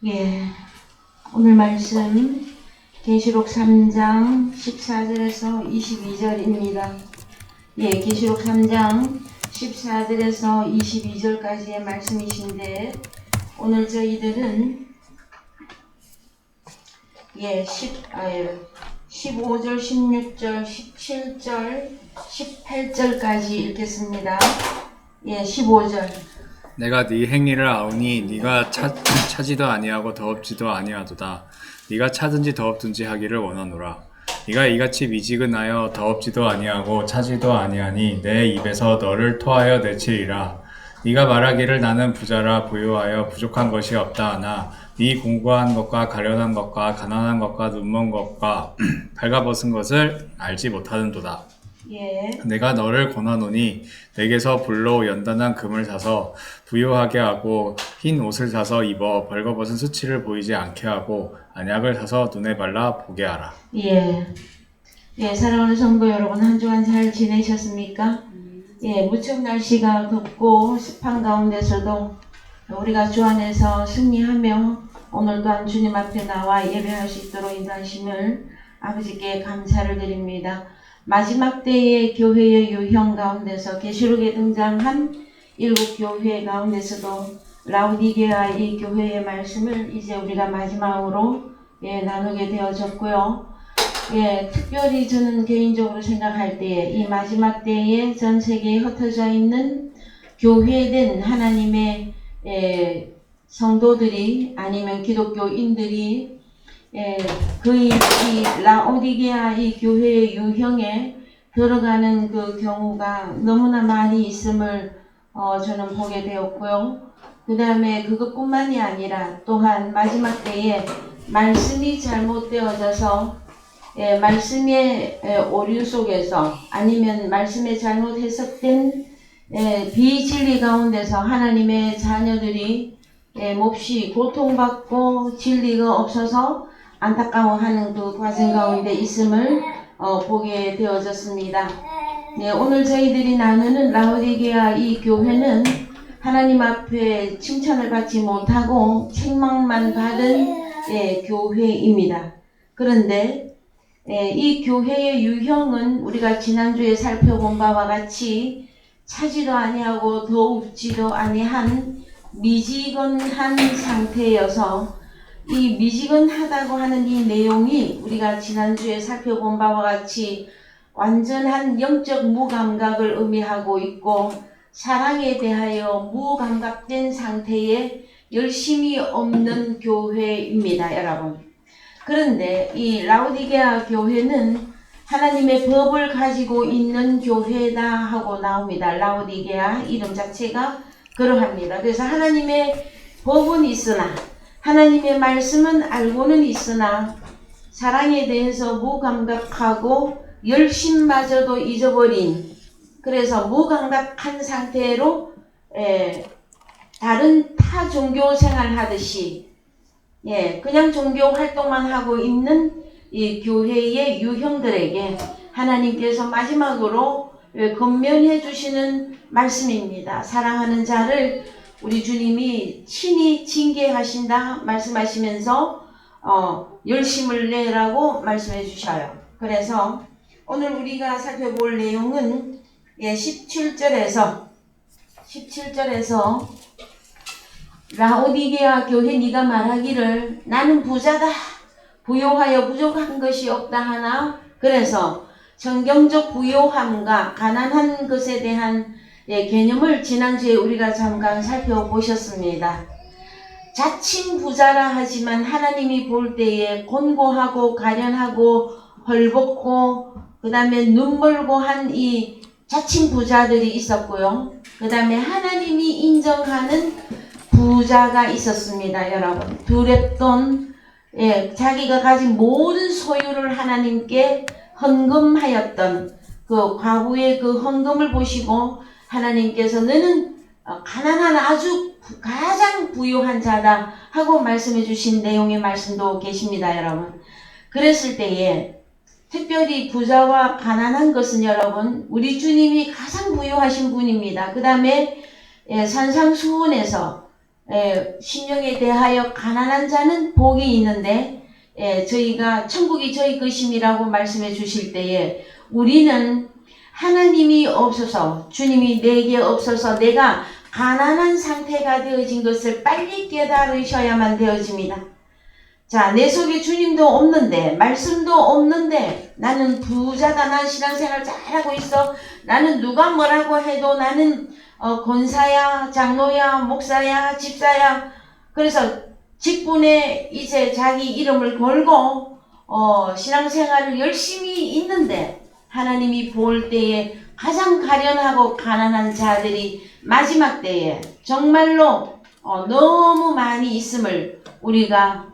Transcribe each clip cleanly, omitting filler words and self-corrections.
예, 오늘 말씀 계시록 3장 14절에서 22절입니다. 예, 계시록 3장 14절에서 22절까지의 말씀이신데 오늘 저희들은 15절, 16절, 17절, 18절까지 읽겠습니다. 15절. 내가 네 행위를 아오니 네가 차지도 아니하고 더럽지도 아니하도다. 네가 차든지 더럽든지 하기를 원하노라. 네가 이같이 미지근하여 더럽지도 아니하고 차지도 아니하니 내 입에서 너를 토하여 내치리라. 네가 말하기를 나는 부자라 부유하여 부족한 것이 없다 하나 네 공고한 것과 가련한 것과 가난한 것과 눈먼 것과 발가벗은 것을 알지 못하는도다. 내가 너를 권하노니 내게서 불로 연단한 금을 사서 부요하게 하고 흰 옷을 사서 입어 벌거벗은 수치를 보이지 않게 하고 안약을 사서 눈에 발라 보게 하라. 사랑하는 성도 여러분, 한 주간 잘 지내셨습니까? 무척 날씨가 덥고 습한 가운데서도 우리가 주 안에서 승리하며 오늘 또한 주님 앞에 나와 예배할 수 있도록 인도하심을 아버지께 감사를 드립니다. 마지막 때의 교회의 유형 가운데서 계시록에 등장한 7교회 가운데서도 라오디게아 이 교회의 말씀을 이제 우리가 마지막으로 나누게 되어졌고요. 특별히 저는 개인적으로 생각할 때에 이 마지막 때에 전 세계에 흩어져 있는 교회된 하나님의 성도들이 아니면 기독교인들이 이 라오디게아 이 교회의 유형에 들어가는 그 경우가 너무나 많이 있음을 저는 보게 되었고요. 그 다음에 그것뿐만이 아니라 또한 마지막 때에 말씀이 잘못되어져서 말씀의 오류 속에서 아니면 말씀의 잘못 해석된 비진리 가운데서 하나님의 자녀들이 몹시 고통받고 진리가 없어서 안타까워하는 그 과정 가운데 있음을 보게 되어졌습니다. 오늘 저희들이 나누는 라오디게아 이 교회는 하나님 앞에 칭찬을 받지 못하고 책망만 받은 교회입니다. 그런데 이 교회의 유형은 우리가 지난주에 살펴본 바와 같이 차지도 아니하고 더웁지도 아니한 미지근한 상태여서 이 미지근하다고 하는 이 내용이 우리가 지난주에 살펴본 바와 같이 완전한 영적 무감각을 의미하고 있고 사랑에 대하여 무감각된 상태에 열심이 없는 교회입니다, 여러분. 그런데 이 라오디게아 교회는 하나님의 법을 가지고 있는 교회다 하고 나옵니다. 라오디게아 이름 자체가 그러합니다. 그래서 하나님의 법은 있으나 하나님의 말씀은 알고는 있으나 사랑에 대해서 무감각하고 열심마저도 잊어버린, 그래서 무감각한 상태로 다른 타 종교 생활하듯이 그냥 종교 활동만 하고 있는 이 교회의 유형들에게 하나님께서 마지막으로 권면해 주시는 말씀입니다. 사랑하는 자를 우리 주님이 친히 징계하신다 말씀하시면서 열심을 내라고 말씀해 주셔요. 그래서 오늘 우리가 살펴볼 내용은 17절에서 라오디게아 교회 네가 말하기를 나는 부자다 부요하여 부족한 것이 없다 하나, 그래서 성경적 부요함과 가난한 것에 대한 개념을 지난주에 우리가 잠깐 살펴보셨습니다. 자칭 부자라 하지만 하나님이 볼 때에 곤고하고 가련하고 헐벗고 그 다음에 눈멀고 한 이 자칭 부자들이 있었고요. 그 다음에 하나님이 인정하는 부자가 있었습니다. 여러분, 두렙돈, 자기가 가진 모든 소유를 하나님께 헌금하였던 그 과부의 그 헌금을 보시고 하나님께서 너는 가난한 아주 가장 부유한 자다 하고 말씀해 주신 내용의 말씀도 계십니다. 여러분, 그랬을 때에 특별히 부자와 가난한 것은 여러분 우리 주님이 가장 부유하신 분입니다. 그 다음에 산상수훈에서 심령에 대하여 가난한 자는 복이 있는데 저희가 천국이 저희 것임이라고 말씀해 주실 때에 우리는 하나님이 없어서 주님이 내게 없어서 내가 가난한 상태가 되어진 것을 빨리 깨달으셔야만 되어집니다. 자, 내 속에 주님도 없는데 말씀도 없는데 나는 부자다. 난 신앙생활 잘하고 있어. 나는 누가 뭐라고 해도 나는 권사야, 장로야, 목사야, 집사야. 그래서 직분에 이제 자기 이름을 걸고 신앙생활을 열심히 있는데 하나님이 볼 때에 가장 가련하고 가난한 자들이 마지막 때에 정말로 너무 많이 있음을 우리가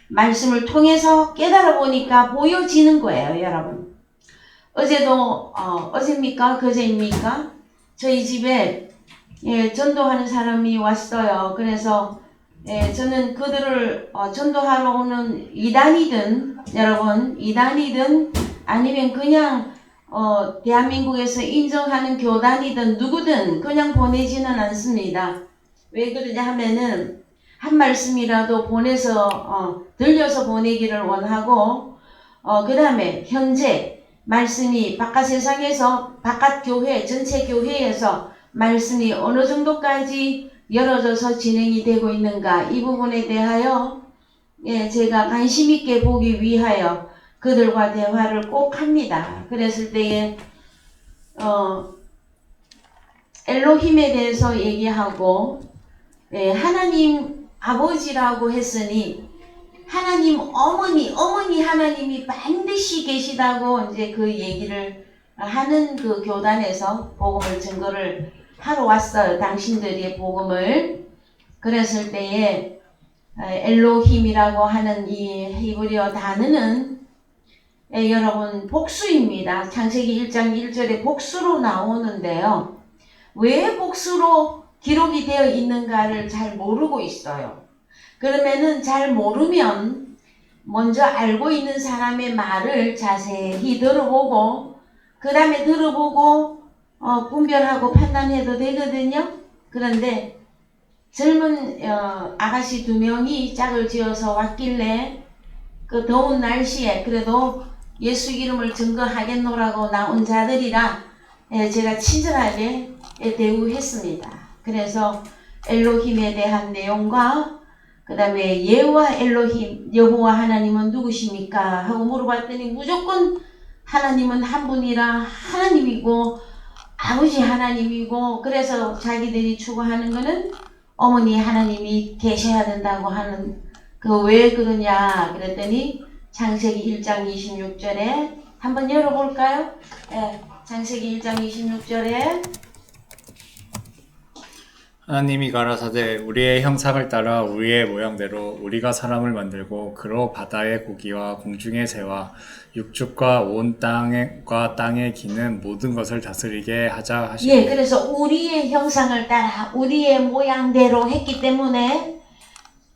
말씀을 통해서 깨달아 보니까 보여지는 거예요, 여러분. 어제도 어제입니까? 그제입니까? 저희 집에 전도하는 사람이 왔어요. 그래서 저는 그들을 전도하러 오는 이단이든 여러분 이단이든 아니면 그냥 대한민국에서 인정하는 교단이든 누구든 그냥 보내지는 않습니다. 왜 그러냐 하면은 한 말씀이라도 보내서 들려서 보내기를 원하고 그 다음에 현재 말씀이 바깥 세상에서 바깥 교회 전체 교회에서 말씀이 어느 정도까지 열어져서 진행이 되고 있는가 이 부분에 대하여 제가 관심 있게 보기 위하여 그들과 대화를 꼭 합니다. 그랬을 때에 엘로힘에 대해서 얘기하고 하나님 아버지라고 했으니 하나님 어머니 하나님이 반드시 계시다고 이제 그 얘기를 하는 그 교단에서 복음을 증거를 하러 왔어요. 당신들의 복음을. 그랬을 때에 엘로힘이라고 하는 이 히브리어 단어는 여러분 복수입니다. 창세기 1장 1절에 복수로 나오는데요. 왜 복수로 기록이 되어 있는가를 잘 모르고 있어요. 그러면은 잘 모르면 먼저 알고 있는 사람의 말을 자세히 들어보고 그 다음에 들어보고 분별하고 판단해도 되거든요. 그런데 젊은 아가씨 2명이 짝을 지어서 왔길래 그 더운 날씨에 그래도 예수 이름을 증거하겠노라고 나온 자들이라 제가 친절하게 대우했습니다. 그래서 엘로힘에 대한 내용과 그 다음에 예호와 엘로힘, 여호와 하나님은 누구십니까? 하고 물어봤더니 무조건 하나님은 한 분이라 하나님이고 아버지 하나님이고 그래서 자기들이 추구하는 거는 어머니 하나님이 계셔야 된다고 하는 그 왜 그러냐 그랬더니 창세기 1장 26절에 한번 열어볼까요? 창세기 1장 26절에 하나님이 가라사대 우리의 형상을 따라 우리의 모양대로 우리가 사람을 만들고 그로 바다의 고기와 공중의 새와 육축과 온 땅과 땅에 기는 모든 것을 다스리게 하자 하시고 그래서 우리의 형상을 따라 우리의 모양대로 했기 때문에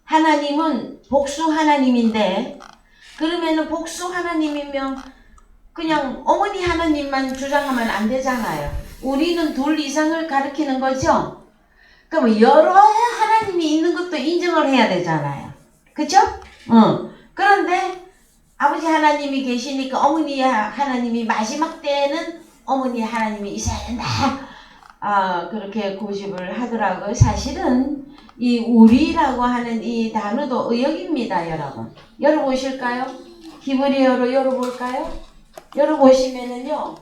하나님은 복수 하나님인데 그러면은 복수 하나님이면 그냥 어머니 하나님만 주장하면 안 되잖아요. 우리는 둘 이상을 가리키는 거죠. 그럼 여러 하나님이 있는 것도 인정을 해야 되잖아요. 그쵸? 그런데 아버지 하나님이 계시니까 어머니 하나님이 마지막 때에는 어머니 하나님이 있어야 된다. 그렇게 고집을 하더라고요. 사실은 이 우리라고 하는 이 단어도 의역입니다, 여러분. 열어보실까요? 히브리어로 열어볼까요? 열어보시면은요,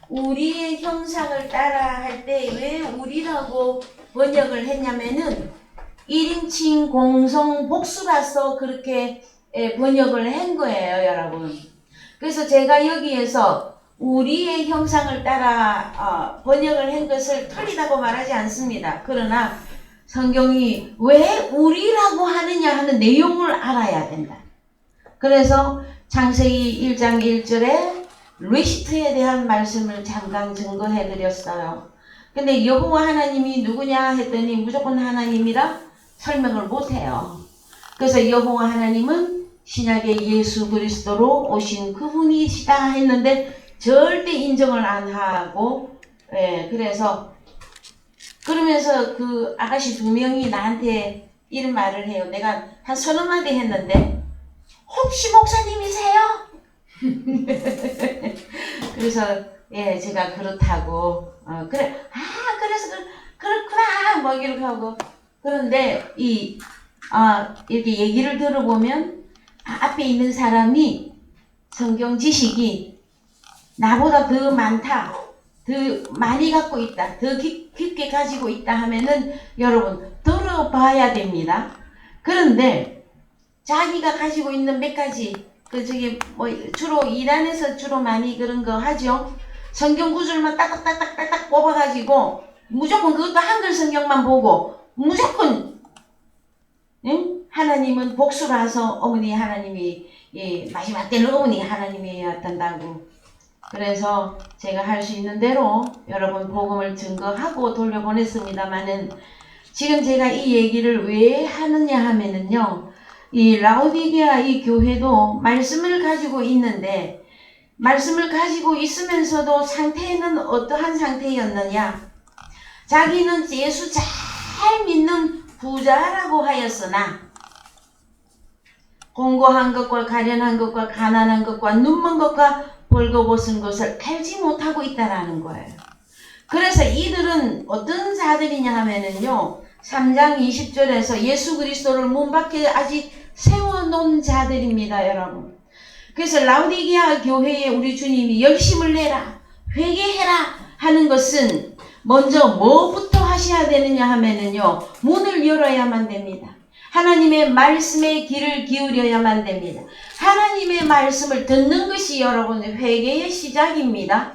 우리의 형상을 따라 할 때 왜 우리라고 번역을 했냐면은 1인칭 공성 복수라서 그렇게 번역을 한 거예요, 여러분. 그래서 제가 여기에서 우리의 형상을 따라 번역을 한 것을 틀리다고 말하지 않습니다. 그러나 성경이 왜 우리라고 하느냐 하는 내용을 알아야 된다. 그래서 창세기 1장 1절에 리시트에 대한 말씀을 잠깐 증거해 드렸어요. 근데 여호와 하나님이 누구냐 했더니 무조건 하나님이라 설명을 못해요. 그래서 여호와 하나님은 신약의 예수 그리스도로 오신 그분이시다 했는데 절대 인정을 안 하고 그래서 그러면서 그 아가씨 2명이 나한테 이런 말을 해요. 내가 한 30마디 했는데 혹시 목사님이세요? 그래서 예, 제가 그렇다고 그래 그래서 그렇구나 뭐 이렇게 하고 그런데 이렇게 얘기를 들어보면 앞에 있는 사람이 성경 지식이 나보다 더 많다, 더 많이 갖고 있다, 더 깊게 가지고 있다 하면은 여러분 들어봐야 됩니다. 그런데 자기가 가지고 있는 몇 가지 주로 이단에서 주로 많이 그런 거 하죠. 성경 구절만 딱딱딱딱딱 뽑아가지고 무조건 그것도 한글 성경만 보고 무조건 하나님은 복수라서 어머니 하나님이 마지막 때는 어머니 하나님이어야 한다고. 그래서 제가 할 수 있는 대로 여러분 복음을 증거하고 돌려보냈습니다마는 지금 제가 이 얘기를 왜 하느냐 하면은요. 이 라오디게아 이 교회도 말씀을 가지고 있는데 말씀을 가지고 있으면서도 상태는 어떠한 상태였느냐. 자기는 예수 잘 믿는 부자라고 하였으나 공고한 것과 가련한 것과 가난한 것과 눈먼 것과 벌거벗은 것을 알지 못하고 있다라는 거예요. 그래서 이들은 어떤 자들이냐 하면은요. 3장 20절에서 예수 그리스도를 문 밖에 아직 세워놓은 자들입니다, 여러분. 그래서 라오디게아 교회에 우리 주님이 열심을 내라, 회개해라 하는 것은 먼저 뭐부터 하셔야 되느냐 하면은요. 문을 열어야만 됩니다. 하나님의 말씀에 귀를 기울여야만 됩니다. 하나님의 말씀을 듣는 것이 여러분 회개의 시작입니다.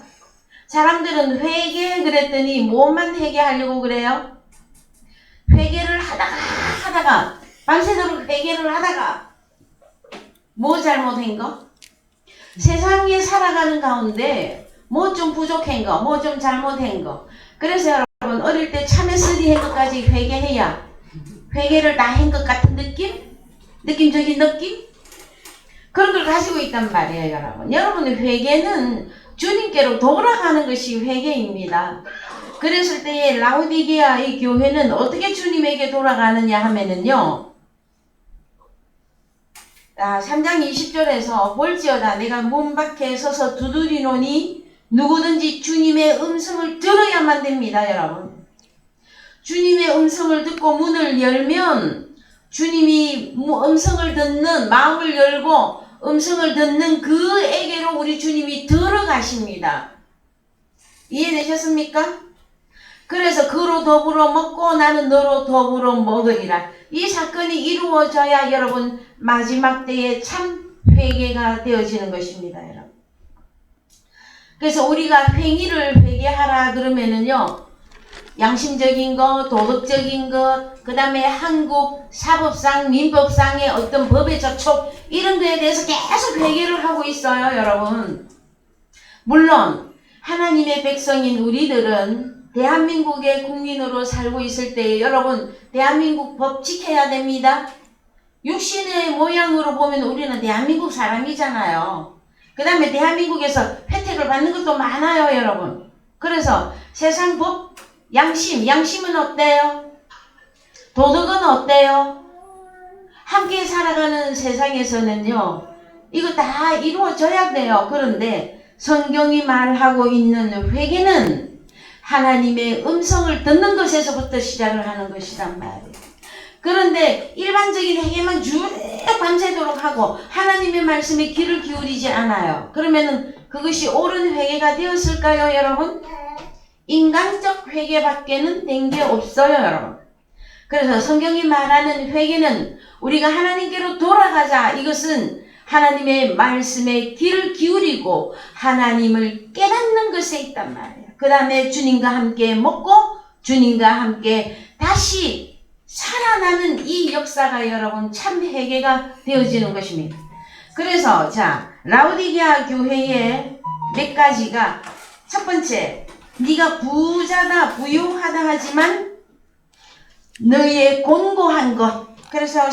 사람들은 회개 그랬더니 뭐만 회개하려고 그래요? 회개를 하다가 밤새도록 회개를 하다가 뭐 잘못한 거? 세상에 살아가는 가운데 뭐 좀 부족한 거, 뭐 좀 잘못한 거. 그래서 여러분 어릴 때 참외 쓰리 한 것까지 회개해야 회개를 다 한 것 같은 느낌? 느낌적인 느낌? 그런 걸 가지고 있단 말이에요, 여러분. 여러분의 회개는 주님께로 돌아가는 것이 회개입니다. 그랬을 때에 라오디게아 이 교회는 어떻게 주님에게 돌아가느냐 하면은요. 3장 20절에서 볼지어다 내가 문 밖에 서서 두드리노니 누구든지 주님의 음성을 들어야만 됩니다, 여러분. 주님의 음성을 듣고 문을 열면 주님이 음성을 듣는 마음을 열고 음성을 듣는 그에게로 우리 주님이 들어가십니다. 이해되셨습니까? 그래서 그로 더불어 먹고 나는 너로 더불어 먹으리라. 이 사건이 이루어져야 여러분 마지막 때에 참 회개가 되어지는 것입니다, 여러분. 그래서 우리가 행위를 회개하라 그러면은요. 양심적인 것, 도덕적인 것, 그 다음에 한국 사법상, 민법상의 어떤 법의 접촉 이런 거에 대해서 계속 회개를 하고 있어요, 여러분. 물론 하나님의 백성인 우리들은 대한민국의 국민으로 살고 있을 때 여러분 대한민국 법 지켜야 됩니다. 육신의 모양으로 보면 우리는 대한민국 사람이잖아요. 그 다음에 대한민국에서 혜택을 받는 것도 많아요, 여러분. 그래서 세상 법 양심은 어때요? 도덕은 어때요? 함께 살아가는 세상에서는요, 이거 다 이루어져야 돼요. 그런데 성경이 말하고 있는 회개는 하나님의 음성을 듣는 것에서부터 시작을 하는 것이란 말이에요. 그런데 일반적인 회개만 쭉 밤새도록 하고 하나님의 말씀에 귀를 기울이지 않아요. 그러면은 그것이 옳은 회개가 되었을까요, 여러분? 인간적 회개밖에는 된 게 없어요, 여러분. 그래서 성경이 말하는 회개는 우리가 하나님께로 돌아가자. 이것은 하나님의 말씀에 귀를 기울이고 하나님을 깨닫는 것에 있단 말이에요. 그 다음에 주님과 함께 먹고 주님과 함께 다시 살아나는 이 역사가 여러분 참 회개가 되어지는 것입니다. 그래서 라오디게아 교회의 몇 가지가 첫 번째, 네가 부자다 부유하다 하지만 너의 곤고한 것. 그래서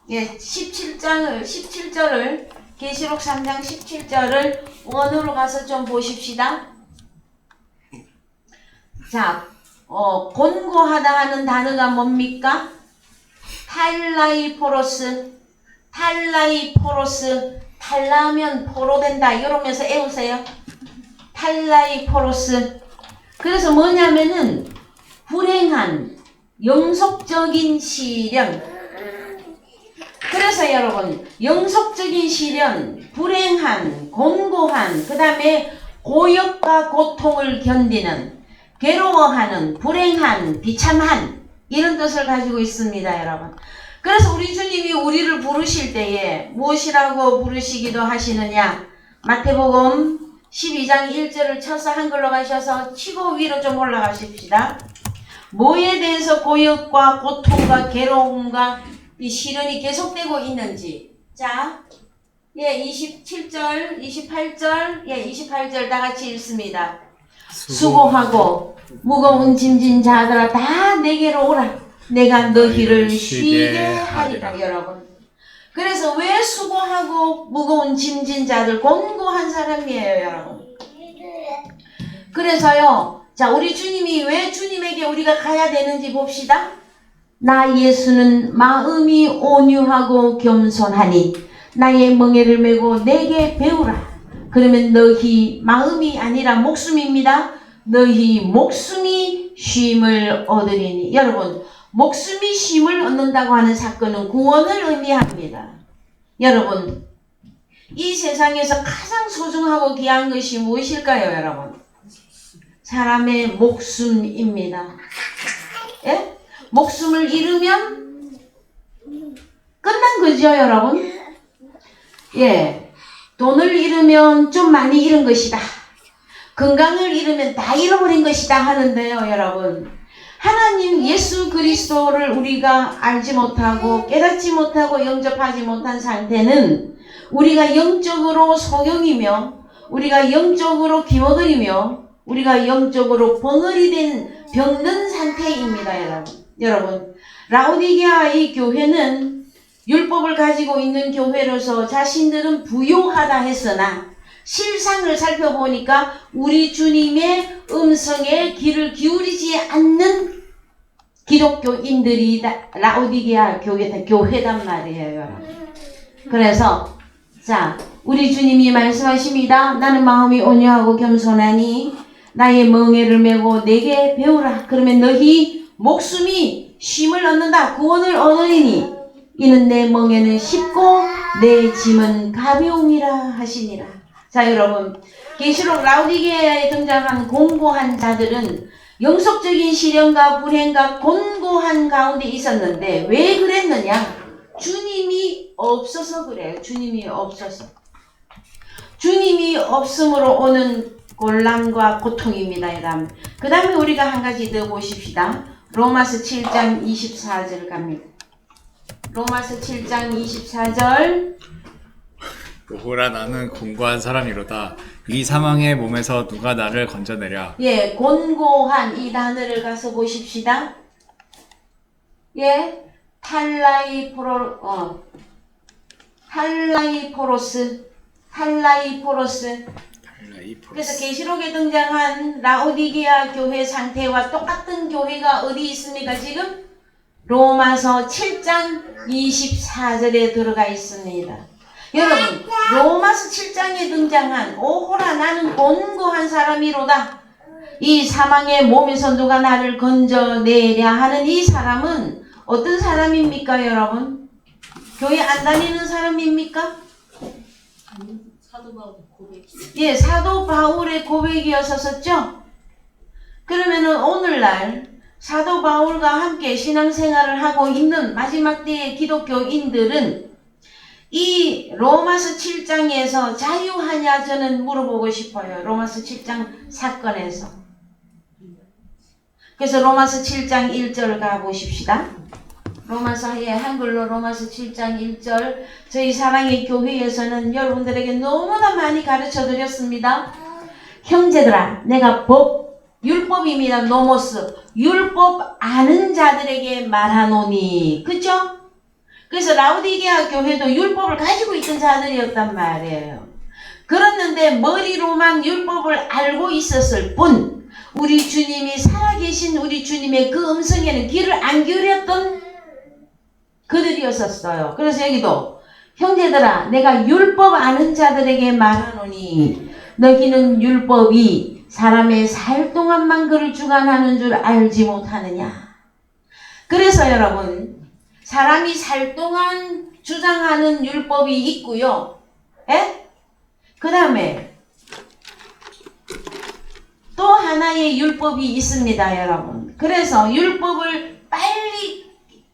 17절을 계시록 3장 17절을 원으로 가서 좀 보십시다. 곤고하다 하는 단어가 뭡니까? 탈라이포로스, 탈라면 포로된다 이러면서 애우세요. 탈라이포로스. 그래서 뭐냐면은 불행한 영속적인 시련. 그래서 여러분 영속적인 시련, 불행한, 곤고한, 그 다음에 고역과 고통을 견디는, 괴로워하는, 불행한, 비참한 이런 뜻을 가지고 있습니다, 여러분. 그래서 우리 주님이 우리를 부르실 때에 무엇이라고 부르시기도 하시느냐? 마태복음 12장 1절을 쳐서 한글로 가셔서 치고 위로 좀 올라가십시다. 뭐에 대해서 고역과 고통과 괴로움과 이 시련이 계속되고 있는지. 자, 27절, 28절, 28절 다 같이 읽습니다. 수고하고 무거운 짐진 자들아 다 내게로 오라. 내가 너희를 쉬게 하리라. 여러분. 그래서 왜 수고하고 무거운 짐진 자들, 곤고한 사람이에요, 여러분. 그래서요, 자, 우리 주님이 왜 주님에게 우리가 가야 되는지 봅시다. 나 예수는 마음이 온유하고 겸손하니 나의 멍에를 메고 내게 배우라. 그러면 너희 마음이 아니라 목숨입니다. 너희 목숨이 쉼을 얻으리니. 여러분, 목숨이 쉼을 얻는다고 하는 사건은 구원을 의미합니다. 여러분, 이 세상에서 가장 소중하고 귀한 것이 무엇일까요, 여러분? 사람의 목숨입니다. 예? 목숨을 잃으면 끝난 거죠, 여러분? 예. 돈을 잃으면 좀 많이 잃은 것이다. 건강을 잃으면 다 잃어버린 것이다 하는데요, 여러분. 하나님 예수 그리스도를 우리가 알지 못하고 깨닫지 못하고 영접하지 못한 상태는 우리가 영적으로 소경이며 우리가 영적으로 기머거리며 우리가 영적으로 벙어리 된 병든 상태입니다, 여러분. 라오디게아의 교회는 율법을 가지고 있는 교회로서 자신들은 부요하다 했으나 실상을 살펴보니까 우리 주님의 음성에 귀를 기울이지 않는 기독교인들이 라오디게아 교회단 말이에요. 그래서 자, 우리 주님이 말씀하십니다. 나는 마음이 온유하고 겸손하니 나의 멍에를 메고 내게 배우라. 그러면 너희 목숨이 쉼을 얻는다. 구원을 얻으리니 이는 내 멍에는 쉽고 내 짐은 가벼우니라 하시니라. 자, 여러분, 계시록 라오디게아에 등장한 공고한 자들은 영속적인 시련과 불행과 곤고한 가운데 있었는데 왜 그랬느냐? 주님이 없어서 그래요. 주님이 없어서. 주님이 없음으로 오는 곤란과 고통입니다, 여러분. 그 다음에 우리가 한 가지 더 보십시다. 로마서 7장 24절 갑니다. 로마서 7장 24절. 보라, 나는 곤고한 사람이로다. 이 사망의 몸에서 누가 나를 건져내랴. 예, 곤고한 이 단어를 가서 보십시다. 예, 탈라이포로스. 그래서 계시록에 등장한 라오디게아 교회 상태와 똑같은 교회가 어디 있습니까? 지금 로마서 7장 24절에 들어가 있습니다. 여러분, 로마서 7장에 등장한 오호라 나는 곤고한 사람이로다. 이 사망의 몸에서 누가 나를 건져내랴 하는 이 사람은 어떤 사람입니까, 여러분? 교회 안 다니는 사람입니까? 사도 바울의 고백. 예, 사도 바울의 고백이었었죠? 그러면은 오늘날 사도 바울과 함께 신앙생활을 하고 있는 마지막 때의 기독교인들은 이 로마서 7장에서 자유하냐 저는 물어보고 싶어요. 로마서 7장 사건에서. 그래서 로마서 7장 1절 가보십시다. 한글로 로마서 7장 1절. 저희 사랑의 교회에서는 여러분들에게 너무나 많이 가르쳐 드렸습니다. 형제들아, 내가 율법입니다. 노모스. 율법 아는 자들에게 말하노니. 그죠? 그래서 라오디게아 교회도 율법을 가지고 있던 자들이었단 말이에요. 그랬는데 머리로만 율법을 알고 있었을 뿐 우리 주님이 살아계신 우리 주님의 그 음성에는 귀를 안 기울였던 그들이었었어요. 그래서 여기도 형제들아 내가 율법 아는 자들에게 말하노니 너희는 율법이 사람의 살 동안만 그를 주관하는 줄 알지 못하느냐. 그래서 여러분 사람이 살 동안 주장하는 율법이 있고요. 예? 그 다음에 또 하나의 율법이 있습니다, 여러분. 그래서 율법을 빨리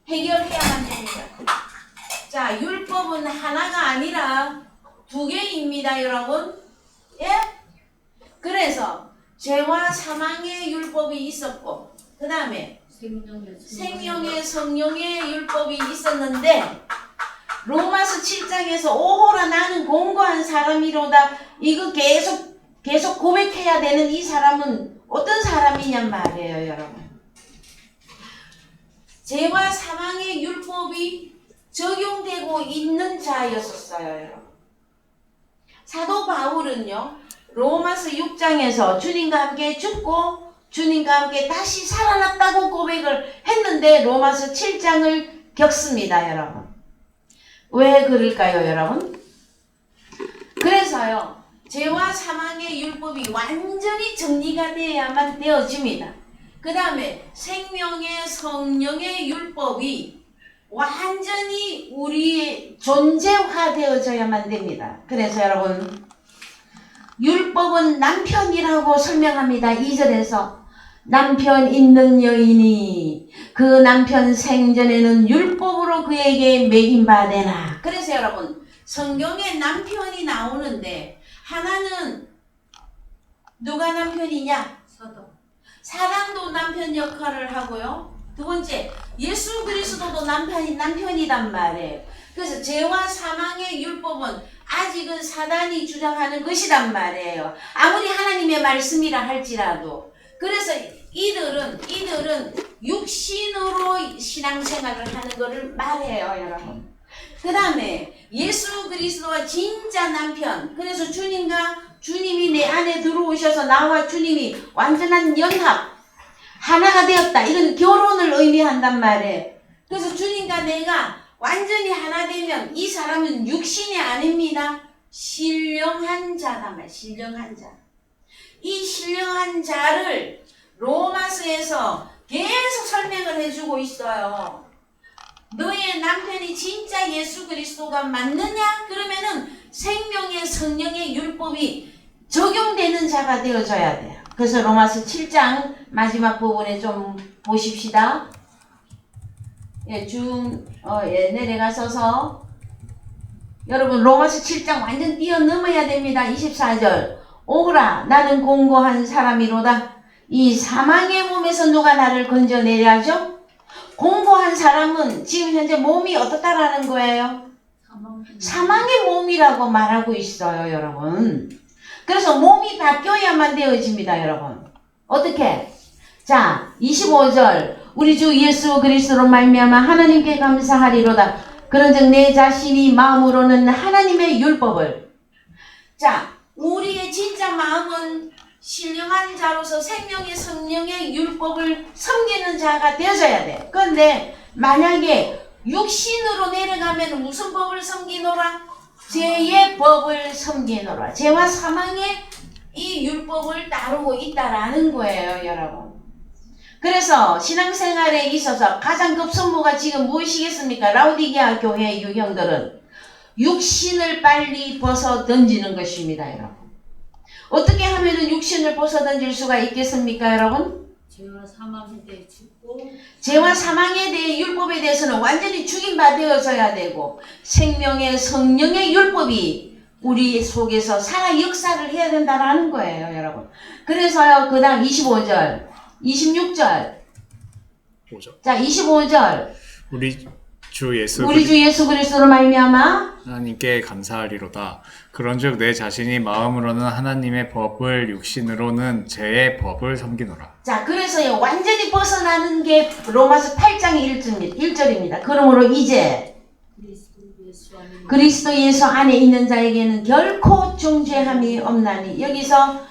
해결해야만 됩니다. 자, 율법은 하나가 아니라 두 개입니다, 여러분. 예? 그래서 죄와 사망의 율법이 있었고, 그 다음에 생명의 성령의 율법이 있었는데, 로마서 7장에서 오호라 나는 공고한 사람이로다. 이거 계속 고백해야 되는 이 사람은 어떤 사람이냔 말이에요, 여러분. 죄와 사망의 율법이 적용되고 있는 자였었어요, 여러분. 사도 바울은요, 로마서 6장에서 주님과 함께 죽고 주님과 함께 다시 살아났다고 고백을 했는데 로마서 7장을 겪습니다, 여러분. 왜 그럴까요, 여러분? 그래서요, 죄와 사망의 율법이 완전히 정리가 되어야만 되어집니다. 그 다음에 생명의 성령의 율법이 완전히 우리의 존재화되어져야만 됩니다. 그래서 여러분, 율법은 남편이라고 설명합니다. 2절에서 남편 있는 여인이 그 남편 생전에는 율법으로 그에게 매임받으나. 그래서 여러분 성경에 남편이 나오는데 하나는 누가 남편이냐? 사랑도 남편 역할을 하고요. 두 번째 예수 그리스도도 남편이단 말이에요. 그래서 죄와 사망의 율법은 아직은 사단이 주장하는 것이란 말이에요. 아무리 하나님의 말씀이라 할지라도. 그래서 이들은 육신으로 신앙생활을 하는 것을 말해요, 여러분. 그 다음에 예수 그리스도가 진짜 남편. 그래서 주님이 내 안에 들어오셔서 나와 주님이 완전한 연합, 하나가 되었다. 이건 결혼을 의미한단 말이에요. 그래서 주님과 내가 완전히 하나 되면 이 사람은 육신이 아닙니다. 신령한 자다 말. 신령한 자. 이 신령한 자를 로마서에서 계속 설명을 해주고 있어요. 너의 남편이 진짜 예수 그리스도가 맞느냐? 그러면은 생명의 성령의 율법이 적용되는 자가 되어져야 돼요. 그래서 로마서 7장 마지막 부분에 좀 보십시다. 내려가셔서 여러분 로마서 7장 완전 뛰어넘어야 됩니다. 24절 오라 나는 공고한 사람이로다. 이 사망의 몸에서 누가 나를 건져내려 하죠? 공고한 사람은 지금 현재 몸이 어떻다라는 거예요? 사망의 몸이라고 말하고 있어요, 여러분. 그래서 몸이 바뀌어야만 되어집니다, 여러분. 어떻게? 자, 25절 우리 주 예수 그리스도로 말미암아 하나님께 감사하리로다. 그런즉 내 자신이 마음으로는 하나님의 율법을. 자, 우리의 진짜 마음은 신령한 자로서 생명의 성령의 율법을 섬기는 자가 되어져야 돼. 그런데 만약에 육신으로 내려가면 무슨 법을 섬기노라? 죄의 법을 섬기노라. 죄와 사망의 이 율법을 따르고 있다라는 거예요, 여러분. 그래서 신앙생활에 있어서 가장 급선무가 지금 무엇이겠습니까? 라우디게아 교회 유형들은 육신을 빨리 벗어 던지는 것입니다, 여러분. 어떻게 하면 육신을 벗어 던질 수가 있겠습니까, 여러분? 죄와 사망에 대해 죽고 죄와 사망에 대해 율법에 대해서는 완전히 죽임받아져야 되고 생명의 성령의 율법이 우리 속에서 살아 역사를 해야 된다라는 거예요, 여러분. 그래서요, 그 다음 25절, 26절. 5절. 자, 25절. 우리 주 예수 그리스도로 말미암아 하나님께 감사하리로다. 그런즉 내 자신이 마음으로는 하나님의 법을 육신으로는 죄의 법을 섬기노라. 자, 그래서요, 완전히 벗어나는 게 로마서 8장 1절입니다. 그러므로 이제 그리스도 예수 안에 있는 자에게는 결코 중죄함이 없나니. 여기서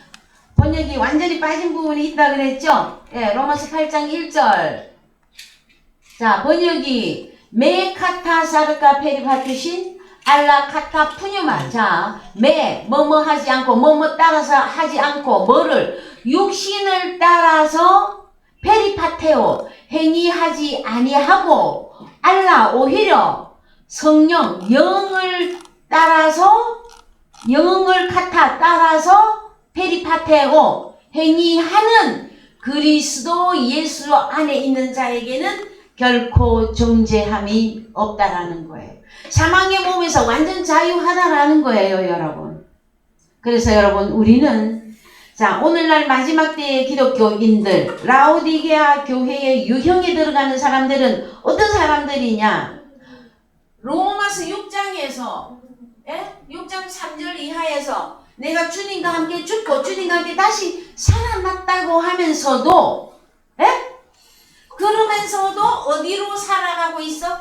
번역이 완전히 빠진 부분이 있다 그랬죠? 예, 로마서 8장 1절. 자, 번역이 메 카타 사르카 페리파투신 알라 카타 푸뉴마. 자, 메 뭐뭐 하지 않고 뭐뭐 따라서 하지 않고 뭐를 육신을 따라서 페리파테오 행위하지 아니하고 알라 오히려 성령 영을 따라서 영을 카타 따라서 페리파테오 행위하는 그리스도 예수 안에 있는 자에게는 결코 정죄함이 없다라는 거예요. 사망의 몸에서 완전 자유하다라는 거예요, 여러분. 그래서 여러분, 우리는 자, 오늘날 마지막 때의 기독교인들, 라오디게아 교회의 유형에 들어가는 사람들은 어떤 사람들이냐? 로마서 6장에서 6장 3절 이하에서 내가 주님과 함께 죽고 주님과 함께 다시 살아났다고 하면서도 그러면서도 어디로 살아가고 있어?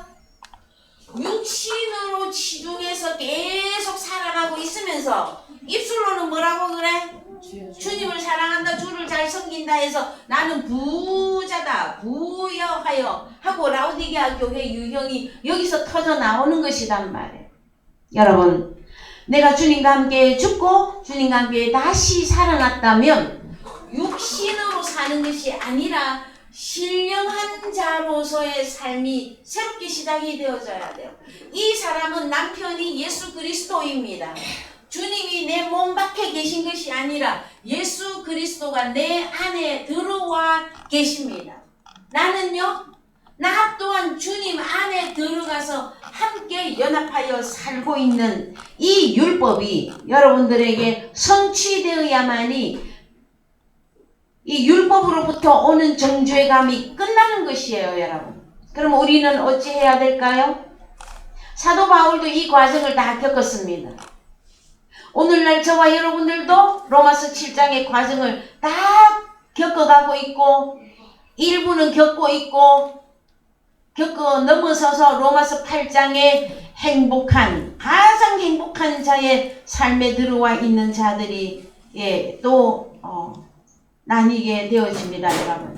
육신으로 치중해서 계속 살아가고 있으면서 입술로는 뭐라고 그래? 주님을 사랑한다, 주를 잘 섬긴다 해서 나는 부자다, 부여하여 하고 라오디게아 교회 유형이 여기서 터져 나오는 것이란 말이에요. 여러분, 내가 주님과 함께 죽고 주님과 함께 다시 살아났다면 육신으로 사는 것이 아니라 신령한 자로서의 삶이 새롭게 시작이 되어져야 돼요. 이 사람은 남편이 예수 그리스도입니다. 주님이 내 몸 밖에 계신 것이 아니라 예수 그리스도가 내 안에 들어와 계십니다. 나는요, 나 또한 주님 안에 들어가서 함께 연합하여 살고 있는 이 율법이 여러분들에게 성취되어야만이 이 율법으로부터 오는 정죄감이 끝나는 것이에요, 여러분. 그럼 우리는 어찌 해야 될까요? 사도 바울도 이 과정을 다 겪었습니다. 오늘날 저와 여러분들도 로마서 7장의 과정을 다 겪어가고 있고 일부는 겪고 있고 겪어 넘어서서 로마서 8장의 가장 행복한 자의 삶에 들어와 있는 자들이 또 나뉘게 되어집니다, 여러분.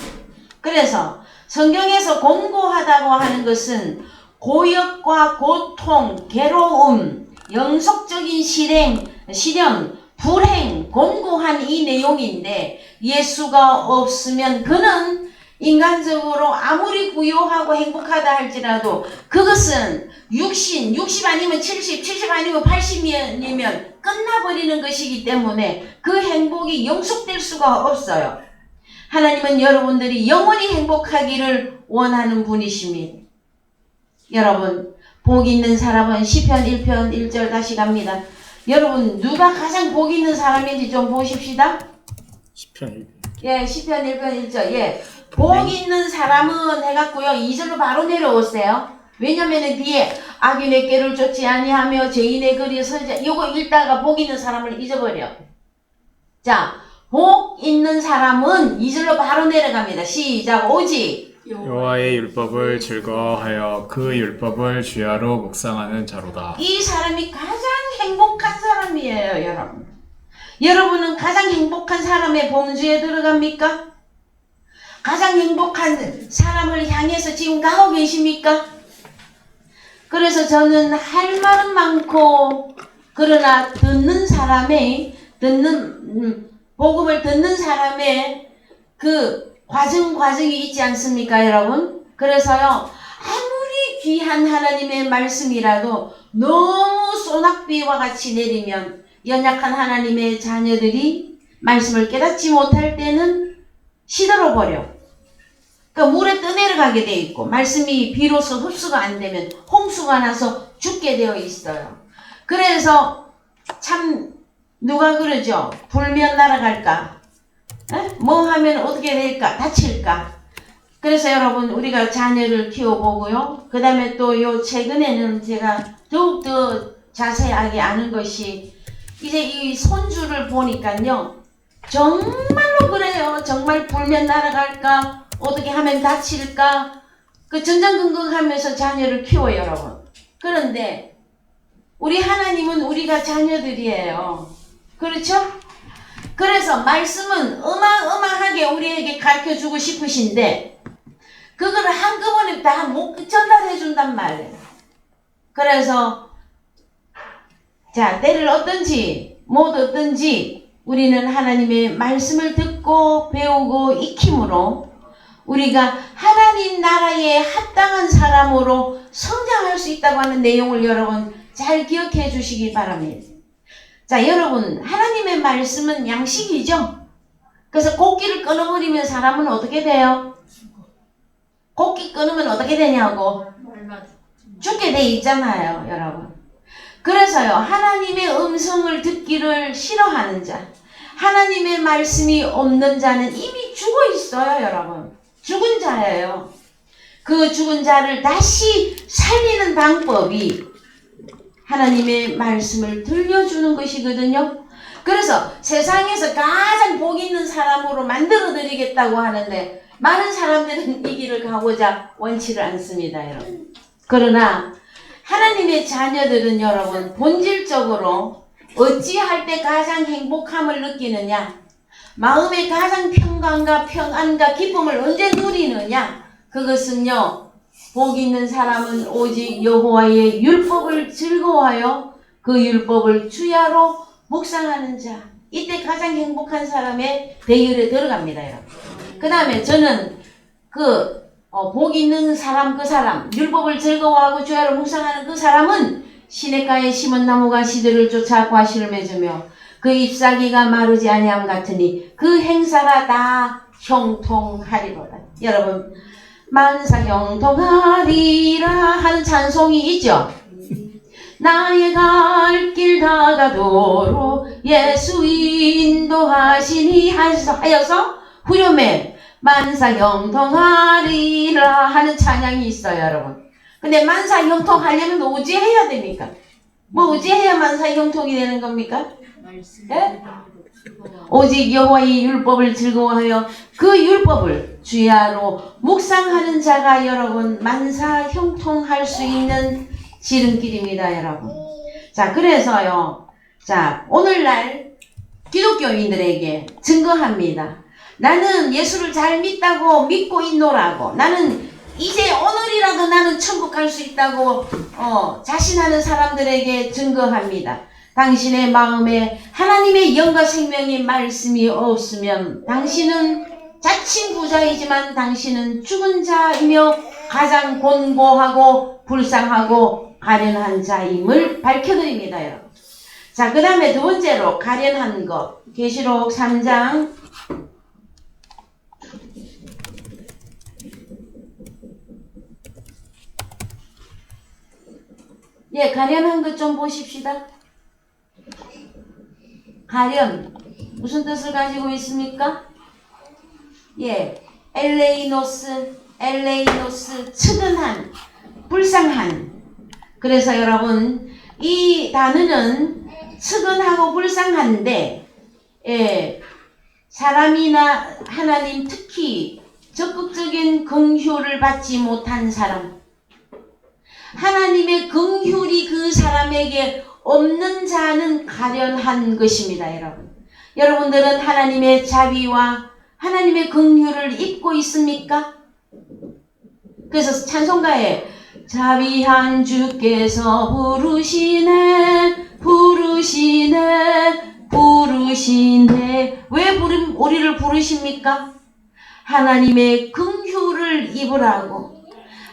그래서 성경에서 공고하다고 하는 것은 고역과 고통, 괴로움, 영속적인 시련, 불행, 공고한 이 내용인데 예수가 없으면 그는 인간적으로 아무리 부유하고 행복하다 할지라도 그것은 60 아니면 70 아니면 80이면 끝나버리는 것이기 때문에 그 행복이 영속될 수가 없어요. 하나님은 여러분들이 영원히 행복하기를 원하는 분이십니다. 여러분, 복 있는 사람은 시편 1편 1절 다시 갑니다. 여러분, 누가 가장 복 있는 사람인지 좀 보십시다. 시편 1편. 예, 시편 1편 1절. 예. 복 있는 사람은 해갖고요. 2절로 바로 내려오세요. 왜냐면은 뒤에 악인의 꾀를 쫓지 아니하며 죄인의 거리에 서지, 요거 읽다가 복 있는 사람을 잊어버려. 자, 복 있는 사람은 2절로 바로 내려갑니다. 시작. 오직 여호와의 율법을 즐거워하여 그 율법을 주야로 묵상하는 자로다. 이 사람이 가장 행복한 사람이에요, 여러분. 여러분은 가장 행복한 사람의 범주에 들어갑니까? 가장 행복한 사람을 향해서 지금 가고 계십니까? 그래서 저는 할 말은 많고 그러나 복음을 듣는 사람의 그 과정이 있지 않습니까, 여러분? 그래서요, 아무리 귀한 하나님의 말씀이라도 너무 소낙비와 같이 내리면 연약한 하나님의 자녀들이 말씀을 깨닫지 못할 때는 시들어버려. 그러니까 물에 떠내려가게 돼 있고 말씀이 비로소 흡수가 안 되면 홍수가 나서 죽게 되어 있어요. 그래서 참 누가 그러죠? 불면 날아갈까? 뭐 하면 어떻게 될까? 다칠까? 그래서 여러분, 우리가 자녀를 키워보고요. 그 다음에 또 요 최근에는 제가 더욱더 자세하게 아는 것이 이제 이 손주를 보니까요. 정말로 그래요. 정말 불면 날아갈까? 어떻게 하면 다칠까? 그 전전긍긍하면서 자녀를 키워요, 여러분. 그런데 우리 하나님은 우리가 자녀들이에요. 그렇죠? 그래서 말씀은 어마어마하게 우리에게 가르쳐주고 싶으신데 그거를 한꺼번에 다 못 전달해 준단 말이에요. 그래서 자, 때를 어떤지 못 어떤지 우리는 하나님의 말씀을 듣고 배우고 익힘으로 우리가 하나님 나라에 합당한 사람으로 성장할 수 있다고 하는 내용을 여러분 잘 기억해 주시기 바랍니다. 자, 여러분, 하나님의 말씀은 양식이죠? 그래서 곡기를 끊어버리면 사람은 어떻게 돼요? 곡기 끊으면 어떻게 되냐고? 죽게 돼 있잖아요, 여러분. 그래서요, 하나님의 음성을 듣기를 싫어하는 자, 하나님의 말씀이 없는 자는 이미 죽어 있어요, 여러분. 죽은 자예요. 그 죽은 자를 다시 살리는 방법이 하나님의 말씀을 들려주는 것이거든요. 그래서 세상에서 가장 복 있는 사람으로 만들어 드리겠다고 하는데 많은 사람들은 이 길을 가고자 원치를 않습니다, 여러분. 그러나 하나님의 자녀들은 여러분 본질적으로 어찌할 때 가장 행복함을 느끼느냐, 마음의 가장 평강과 평안과 기쁨을 언제 누리느냐, 그것은요, 복 있는 사람은 오직 여호와의 율법을 즐거워하여 그 율법을 주야로 묵상하는 자, 이때 가장 행복한 사람의 대열에 들어갑니다, 여러분. 그 다음에 저는 복 있는 사람, 그 사람, 율법을 즐거워하고 주야로 묵상하는 그 사람은 시냇가에 심은 나무가 시들을 쫓아 과실을 맺으며 그 잎사귀가 마르지 아니함 같으니 그 행사가 다 형통하리로다. 여러분, 만사 형통하리라 하는 찬송이 있죠. 나의 갈 길 다가도록 예수 인도하시니 하여서 후렴에 만사 형통하리라 하는 찬양이 있어요, 여러분. 근데 만사 형통하려면 어찌해야 됩니까? 뭐 어찌해야 만사 형통이 되는 겁니까? 네? 오직 여호와의 율법을 즐거워하여 그 율법을 주야로 묵상하는 자가 여러분 만사 형통할 수 있는 지름길입니다, 여러분. 자, 그래서요, 자, 오늘날 기독교인들에게 증거합니다. 나는 예수를 잘 믿고 있노라고, 나는 이제 오늘이라도 나는 천국 갈 수 있다고 자신하는 사람들에게 증거합니다. 당신의 마음에 하나님의 영과 생명의 말씀이 없으면 당신은 자칭부자이지만 당신은 죽은 자이며 가장 곤고하고 불쌍하고 가련한 자임을 밝혀드립니다, 여러분. 자, 그 다음에 두 번째로 가련한 것, 계시록 3장 예, 가련한 것 좀 보십시다. 가련, 무슨 뜻을 가지고 있습니까? 예, 엘레이노스, 측은한, 불쌍한. 그래서 여러분, 이 단어는 측은하고 불쌍한데, 예, 사람이나 하나님 특히 적극적인 긍휼을 받지 못한 사람, 하나님의 긍휼이 그 사람에게 없는 자는 가련한 것입니다, 여러분. 여러분들은 하나님의 자비와 하나님의 긍휼을 입고 있습니까? 그래서 찬송가에 자비한 주께서 부르시네 왜 우리를 부르십니까? 하나님의 긍휼을 입으라고,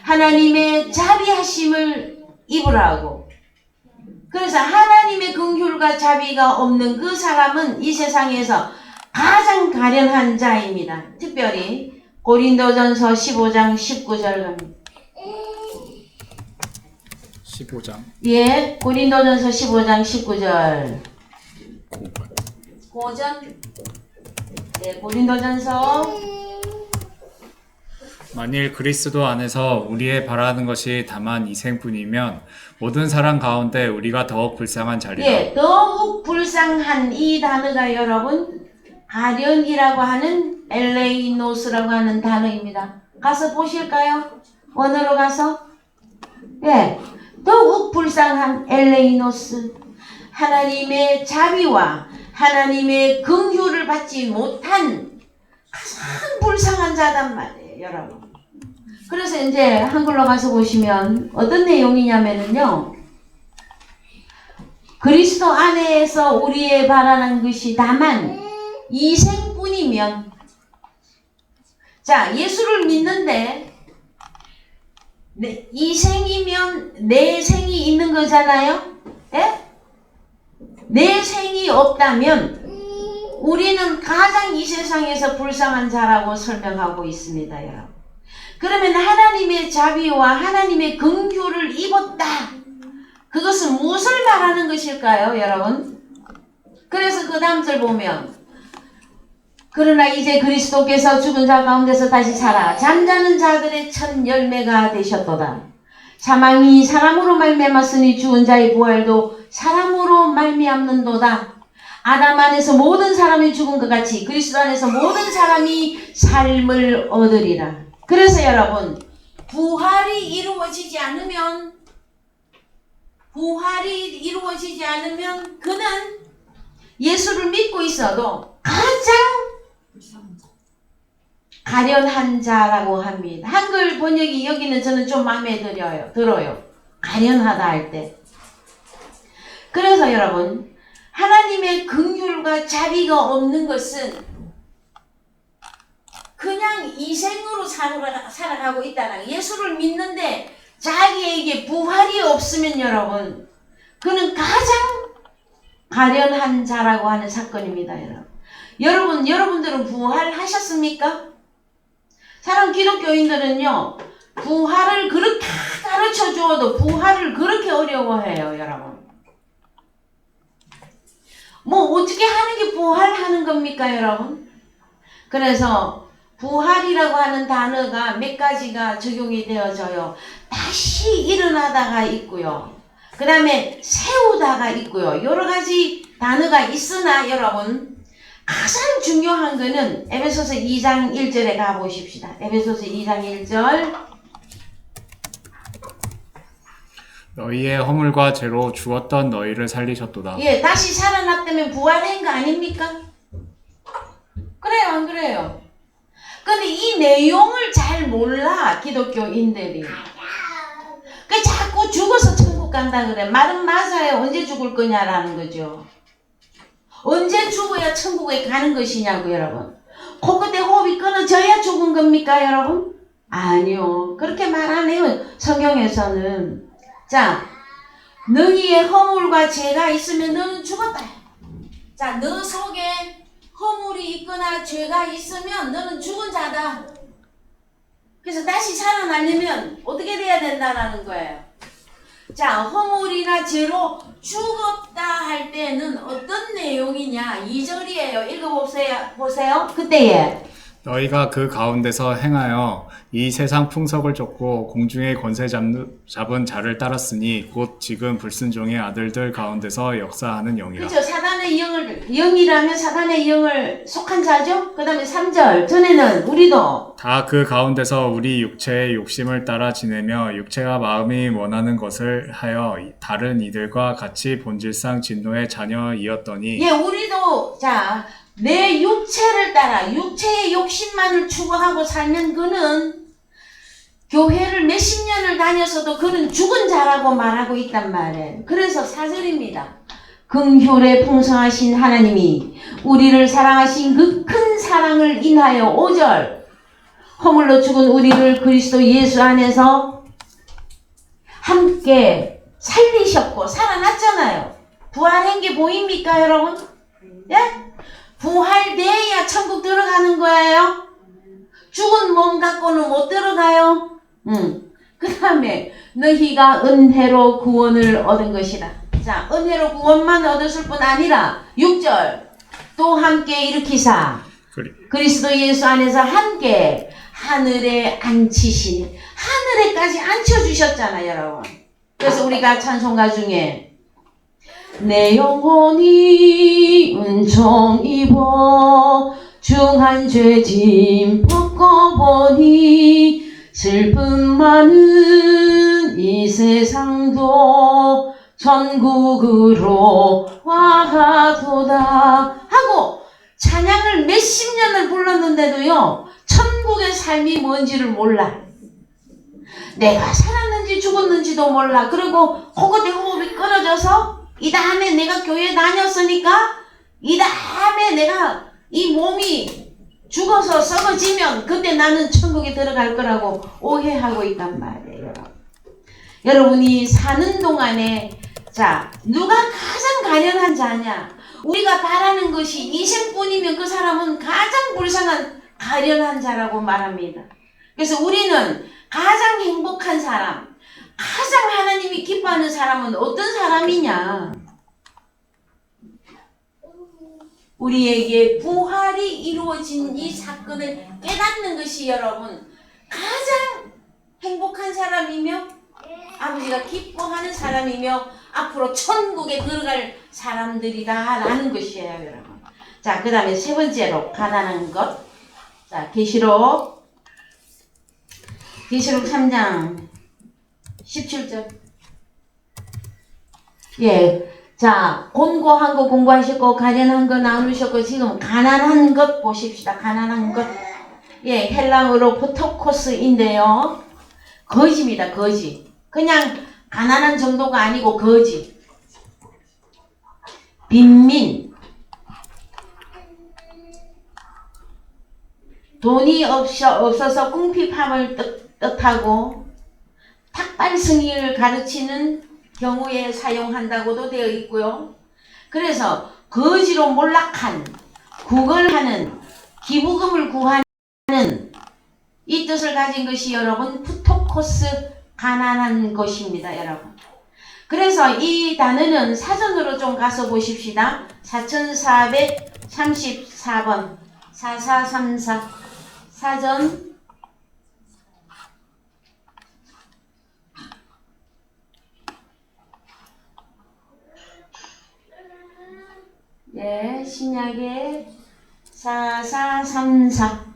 하나님의 자비하심을 입으라고. 그래서 하나님의 긍휼과 자비가 없는 그 사람은 이 세상에서 가장 가련한 자입니다. 특별히 고린도전서 15장 19절 갑니다. 15장. 예, 고린도전서 15장 19절. 고전. 네, 고린도전서. 만일 그리스도 안에서 우리의 바라는 것이 다만 이생뿐이면 모든 사람 가운데 우리가 더욱 불쌍한 자리라. 예, 더욱 불쌍한 이 단어가 여러분 가련이라고 하는 엘레이노스라고 하는 단어입니다. 가서 보실까요? 원어로 가서. 예, 더욱 불쌍한 엘레이노스. 하나님의 자비와 하나님의 긍휼을 받지 못한 가장 불쌍한 자단 말이에요, 여러분. 그래서 이제 한글로 가서 보시면 어떤 내용이냐면요. 그리스도 안에서 우리의 바라는 것이 다만 이생뿐이면, 자, 예수를 믿는데 이생이면 내 생이 있는 거잖아요. 예? 내 생이 없다면 우리는 가장 이 세상에서 불쌍한 자라고 설명하고 있습니다, 여러분. 그러면 하나님의 자비와 하나님의 긍휼을 입었다. 그것은 무엇을 말하는 것일까요, 여러분? 그래서 그 다음 절 보면, 그러나 이제 그리스도께서 죽은 자 가운데서 다시 살아 잠자는 자들의 첫 열매가 되셨도다. 사망이 사람으로 말미암았으니 죽은 자의 부활도 사람으로 말미암는도다. 아담 안에서 모든 사람이 죽은 것 같이 그리스도 안에서 모든 사람이 삶을 얻으리라. 그래서 여러분, 부활이 이루어지지 않으면 그는 예수를 믿고 있어도 가장 가련한 자라고 합니다. 한글 번역이 여기는 저는 좀 마음에 들어요. 가련하다 할 때. 그래서 여러분, 하나님의 긍휼과 자비가 없는 것은 그냥 이생으로 살아가고 있다는, 예수를 믿는데 자기에게 부활이 없으면 여러분, 그는 가장 가련한 자라고 하는 사건입니다, 여러분. 여러분들은 부활하셨습니까? 사람 기독교인들은요, 부활을 그렇게 가르쳐 주어도 부활을 그렇게 어려워해요, 여러분. 뭐 어떻게 하는 게 부활하는 겁니까, 여러분? 그래서 부활이라고 하는 단어가 몇 가지가 적용이 되어져요. 다시 일어나다가 있고요. 그 다음에 세우다가 있고요. 여러 가지 단어가 있으나 여러분, 가장 중요한 거는 에베소서 2장 1절에 가보십시다. 에베소서 2장 1절. 너희의 허물과 죄로 죽었던 너희를 살리셨도다. 예, 다시 살아났다면 부활한 거 아닙니까? 그래요, 안 그래요? 근데 이 내용을 잘 몰라, 기독교인들이. 그 자꾸 죽어서 천국 간다 그래. 말은 맞아요. 언제 죽을 거냐라는 거죠. 언제 죽어야 천국에 가는 것이냐고, 여러분. 코끝에 호흡이 끊어져야 죽은 겁니까, 여러분? 아니요. 그렇게 말 안 해요, 성경에서는. 자, 너희의 허물과 죄가 있으면 너는 죽었다. 자, 너 속에 허물이 있거나 죄가 있으면 너는 죽은 자다. 그래서 다시 살아나려면 어떻게 돼야 된다라는 거예요. 자, 허물이나 죄로 죽었다 할 때는 어떤 내용이냐? 2절이에요. 읽어보세요. 그때에 너희가 그 가운데서 행하여 이 세상 풍속을 쫓고 공중의 권세 잡은 자를 따랐으니 곧 지금 불순종의 아들들 가운데서 역사하는 영이라. 그렇죠. 사단의 영이라면 사단의 영을 속한 자죠. 그 다음에 3절 전에는 우리도 다 그 가운데서 우리 육체의 욕심을 따라 지내며 육체가 마음이 원하는 것을 하여 다른 이들과 같이 본질상 진노의 자녀이었더니, 예, 우리도 자, 내 육체를 따라 육체의 욕심만을 추구하고 살면 그는 교회를 몇십 년을 다녔어도 그는 죽은 자라고 말하고 있단 말이에요. 그래서 4절입니다. 긍휼에 풍성하신 하나님이 우리를 사랑하신 그 큰 사랑을 인하여 5절 허물로 죽은 우리를 그리스도 예수 안에서 함께 살리셨고 살아났잖아요. 부활한 게 보입니까, 여러분? 예? 부활돼야 천국 들어가는 거예요. 죽은 몸 갖고는 못 들어가요. 그 다음에 너희가 은혜로 구원을 얻은 것이다. 자, 은혜로 구원만 얻었을 뿐 아니라 6절 또 함께 일으키사 그리스도 예수 안에서 함께 하늘에 앉히시니, 하늘에까지 앉혀주셨잖아요, 여러분. 그래서 우리가 찬송가 중에 내 영혼이 은총 입어 중한 죄짐 벗고보니 슬픔 많은 이 세상도 전국으로 와하도다 하고 찬양을 몇십 년을 불렀는데도요, 천국의 삶이 뭔지를 몰라. 내가 살았는지 죽었는지도 몰라. 그리고 호흡에 호흡이 끊어져서 이 다음에 내가 교회 다녔으니까 이 다음에 내가 이 몸이 죽어서 썩어지면 그때 나는 천국에 들어갈 거라고 오해하고 있단 말이에요. 여러분이 사는 동안에 자, 누가 가장 가련한 자냐? 우리가 바라는 것이 이생뿐이면 그 사람은 가장 불쌍한 가련한 자라고 말합니다. 그래서 우리는 가장 행복한 사람, 가장 하나님이 기뻐하는 사람은 어떤 사람이냐? 우리에게 부활이 이루어진 이 사건을 깨닫는 것이 여러분 가장 행복한 사람이며 아버지가 기뻐하는 사람이며 앞으로 천국에 들어갈 사람들이다 라는 것이에요, 여러분. 자, 그 다음에 세 번째로 가난한 것. 자, 계시록 3장 17절. 예. 자, 곤고한 거 공부하셨고, 가련한 거 나누셨고, 지금 가난한 것 보십시다. 가난한 것. 예, 헬라어로 포토코스인데요. 거지입니다, 거지. 그냥 가난한 정도가 아니고 거지. 빈민. 돈이 없어서 궁핍함을 뜻하고 탁발승이를 가르치는 경우에 사용한다고도 되어 있고요. 그래서 거지로 몰락한, 구걸하는, 기부금을 구하는 이 뜻을 가진 것이 여러분 푸토코스 가난한 것입니다, 여러분. 그래서 이 단어는 사전으로 좀 가서 보십시다. 4434번 4434 사전. 예, 신약의 4434.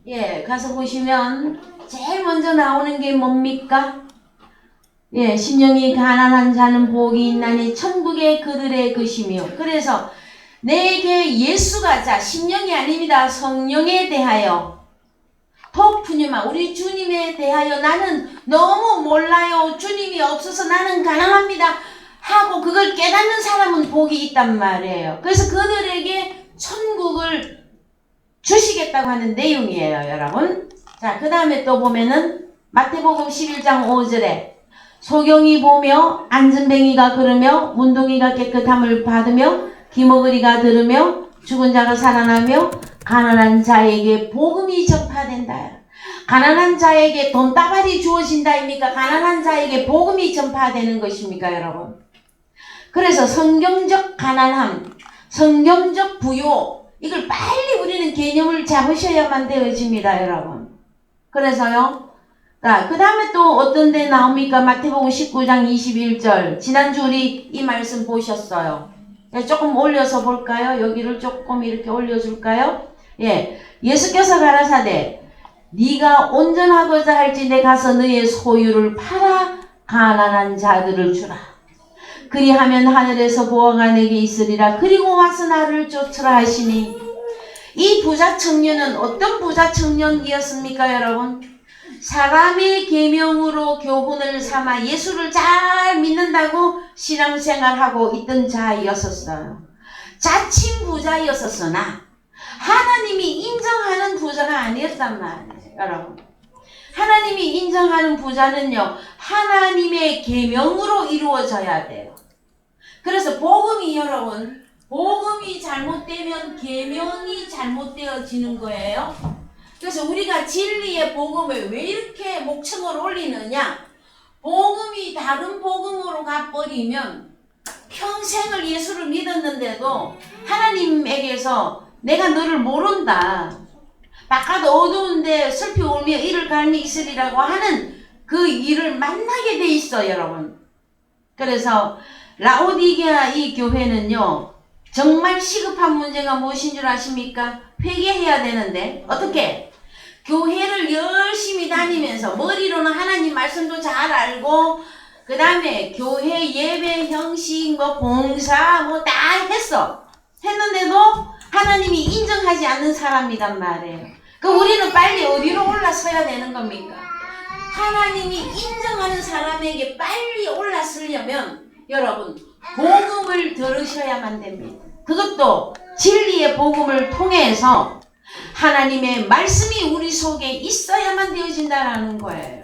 예, 가서 보시면 제일 먼저 나오는 게 뭡니까? 예, 심령이 가난한 자는 복이 있나니 천국의 그들의 것이며. 그래서 내게 예수가, 자, 심령이 아닙니다. 성령에 대하여 토프뉴마, 우리 주님에 대하여 나는 너무 몰라요. 주님이 없어서 나는 가난합니다. 하고 그걸 깨닫는 사람은 복이 있단 말이에요. 그래서 그들에게 천국을 주시겠다고 하는 내용이에요, 여러분. 자, 그 다음에 또 보면은 마태복음 11장 5절에 소경이 보며 안전뱅이가 걸으며 문둥이가 깨끗함을 받으며 기머거리가 들으며 죽은 자가 살아나며 가난한 자에게 복음이 전파된다. 가난한 자에게 돈다발이 주어진다입니까? 가난한 자에게 복음이 전파되는 것입니까, 여러분? 그래서 성경적 가난함, 성경적 부요, 이걸 빨리 우리는 개념을 잡으셔야만 되어집니다, 여러분. 그래서요. 자, 그 다음에 또 어떤 데 나옵니까? 마태복음 19장 21절. 지난주 우리 이 말씀 보셨어요. 조금 올려서 볼까요? 여기를 조금 이렇게 올려줄까요? 예, 예수께서 가라사대 네가 온전하고자 할진대 가서 너의 소유를 팔아 가난한 자들을 주라. 그리하면 하늘에서 보화가 내게 있으리라. 그리고 와서 나를 쫓으라 하시니, 이 부자 청년은 어떤 부자 청년이었습니까, 여러분? 사람의 계명으로 교훈을 삼아 예수를 잘 믿는다고 신앙생활하고 있던 자였었어요. 자칭 부자였었으나 하나님이 인정하는 부자가 아니었단 말이에요, 여러분. 하나님이 인정하는 부자는요, 하나님의 계명으로 이루어져야 돼요. 그래서 복음이, 여러분, 복음이 잘못되면 계명이 잘못되어지는 거예요. 그래서 우리가 진리의 복음을 왜 이렇게 목청을 올리느냐? 복음이 다른 복음으로 가버리면 평생을 예수를 믿었는데도 하나님에게서 내가 너를 모른다, 바깥 어두운데 슬피 울며 이를 갈미 있으리라고 하는 그 일을 만나게 돼 있어, 여러분. 그래서 라오디게아 이 교회는요, 정말 시급한 문제가 무엇인 줄 아십니까? 회개해야 되는데 어떻게? 교회를 열심히 다니면서 머리로는 하나님 말씀도 잘 알고 그 다음에 교회 예배 형식 뭐 봉사 뭐 다 했는데도 하나님이 인정하지 않는 사람이란 말이에요. 그 우리는 빨리 어디로 올라서야 되는 겁니까? 하나님이 인정하는 사람에게 빨리 올라서려면 여러분 복음을 들으셔야만 됩니다. 그것도 진리의 복음을 통해서 하나님의 말씀이 우리 속에 있어야만 되어진다라는 거예요.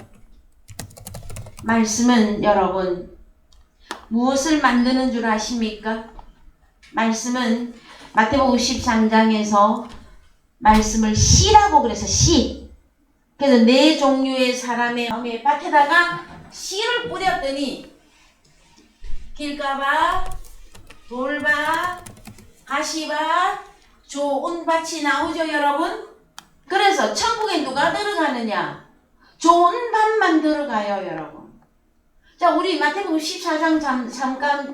말씀은 여러분 무엇을 만드는 줄 아십니까? 말씀은 마태복음 13장에서 말씀을 씨라고 그래서 씨. 그래서 네 종류의 사람의 마음의 밭에다가 씨를 뿌렸더니 길가밭, 돌밭, 가시밭, 좋은 밭이 나오죠 여러분? 그래서 천국에 누가 들어가느냐? 좋은 밭만 들어가요 여러분. 자 우리 마태복음 14장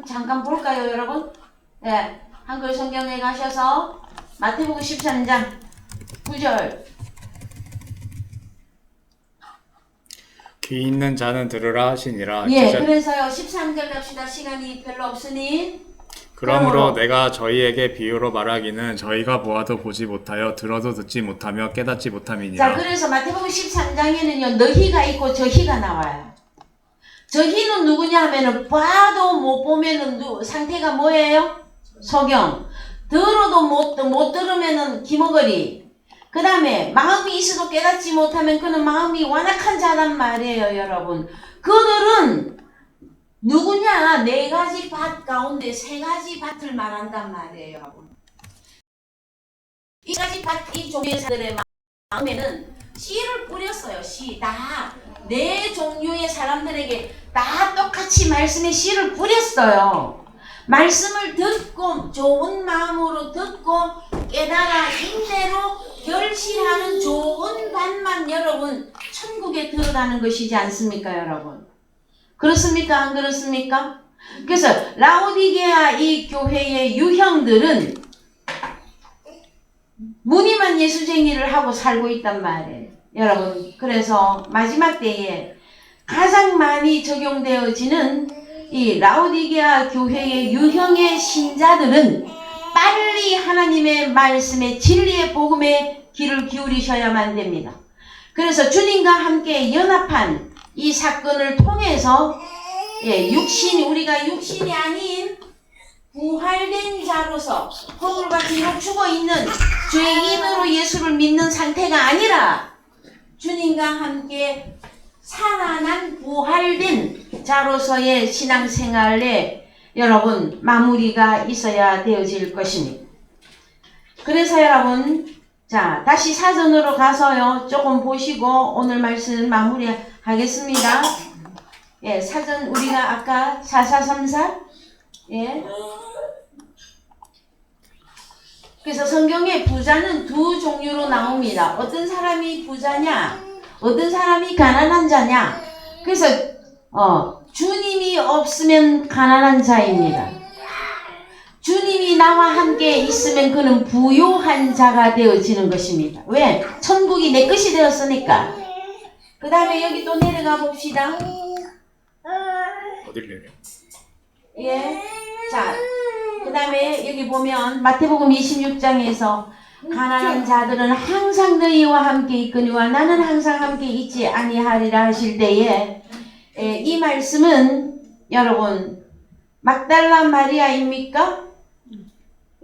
잠깐 볼까요 여러분? 네, 한글 성경에 가셔서 마태복음 13장 9절 귀 있는 자는 들으라 하시니라. 예, 그래서요 13절 갑시다. 시간이 별로 없으니 그러므로 내가 저희에게 비유로 말하기는 저희가 보아도 보지 못하여 들어도 듣지 못하며 깨닫지 못함이니라. 자 그래서 마태복음 13장에는요 너희가 있고 저희가 나와요. 저희는 누구냐 하면은 봐도 못 보면은 상태가 뭐예요? 소경. 들어도 못 들으면은 기머거리. 그 다음에 마음이 있어도 깨닫지 못하면 그는 마음이 완악한 자란 말이에요 여러분. 그들은 누구냐? 네 가지 밭 가운데 세 가지 밭을 말한단 말이에요 여러분. 이 가지 밭, 이 종류의 사람들의 마음에는 씨를 뿌렸어요. 씨. 다 네 종류의 사람들에게 다 똑같이 말씀의 씨를 뿌렸어요. 말씀을 듣고 좋은 마음으로 듣고 깨달아 인내로 결실하는 좋은 밭만 여러분 천국에 들어가는 것이지 않습니까 여러분? 그렇습니까? 안 그렇습니까? 그래서 라오디게아 이 교회의 유형들은 무늬만 예수쟁이를 하고 살고 있단 말이에요 여러분. 그래서 마지막 때에 가장 많이 적용되어지는 이 라오디게아 교회의 유형의 신자들은 빨리 하나님의 말씀에 진리의 복음에 귀를 기울이셔야만 됩니다. 그래서 주님과 함께 연합한 이 사건을 통해서 우리가 육신이 아닌 부활된 자로서 허물같이 죽어 있는 죄인으로 예수를 믿는 상태가 아니라 주님과 함께 살아난 부활된 자로서의 신앙생활에 여러분 마무리가 있어야 되어질 것입니다. 그래서 여러분 자 다시 사전으로 가서요 조금 보시고 오늘 말씀 마무리하겠습니다. 예, 사전 우리가 아까 4434 예. 그래서 성경에 부자는 두 종류로 나옵니다. 어떤 사람이 부자냐? 어떤 사람이 가난한 자냐? 그래서 주님이 없으면 가난한 자입니다. 주님이 나와 함께 있으면 그는 부요한 자가 되어지는 것입니다. 왜? 천국이 내 것이 되었으니까. 그 다음에 여기 또 내려가 봅시다. 어딜 내려? 예. 자, 그 다음에 여기 보면 마태복음 26장에서 가난한 자들은 항상 너희와 함께 있거니와 나는 항상 함께 있지 아니하리라 하실 때에 이 말씀은 여러분 막달라 마리아입니까?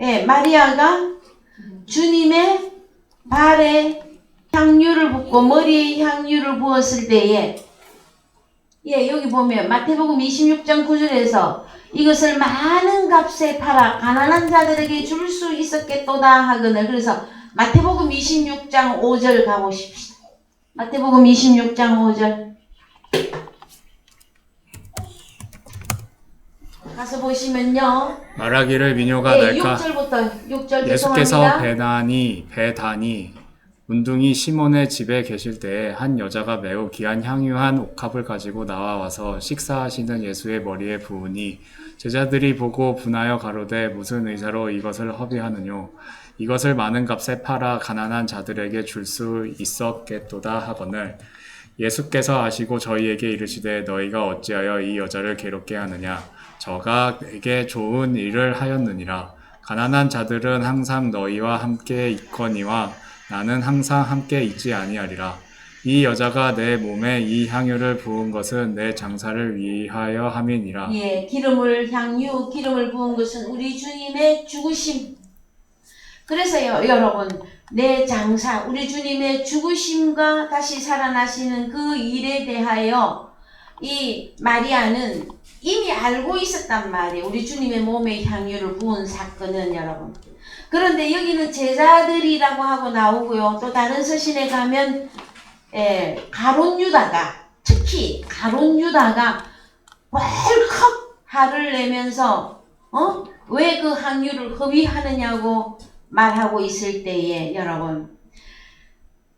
예, 마리아가 주님의 발에 향유를 붓고 머리에 향유를 부었을 때에 여기 보면 마태복음 26장 9절에서 이것을 많은 값에 팔아 가난한 자들에게 줄 수 있었겠도다 하거늘. 그래서 마태복음 26장 5절 가보십시다. 마태복음 26장 5절 가서 보시면요. 말하기를 미녀가 날까 6절 예수께서 죄송합니다. 배다니 문둥이 시몬의 집에 계실 때에 한 여자가 매우 귀한 향유한 옥합을 가지고 나와서 식사하시는 예수의 머리에 부으니 제자들이 보고 분하여 가로되 무슨 의사로 이것을 허비하느뇨 이것을 많은 값에 팔아 가난한 자들에게 줄 수 있었겠도다 하거늘 예수께서 아시고 저희에게 이르시되 너희가 어찌하여 이 여자를 괴롭게 하느냐 저가 내게 좋은 일을 하였느니라 가난한 자들은 항상 너희와 함께 있거니와 나는 항상 함께 있지 아니하리라 이 여자가 내 몸에 이 향유를 부은 것은 내 장사를 위하여 함이니라. 예, 기름을 부은 것은 우리 주님의 죽으심. 그래서요, 여러분, 내 장사, 우리 주님의 죽으심과 다시 살아나시는 그 일에 대하여 이 마리아는 이미 알고 있었단 말이에요. 우리 주님의 몸에 향유를 부은 사건은 여러분. 그런데 여기는 제자들이라고 하고 나오고요. 또 다른 서신에 가면 가룟 유다가, 특히 가룟 유다가 왈컥 화를 내면서 왜 그 향유를 허위하느냐고 말하고 있을 때에 여러분,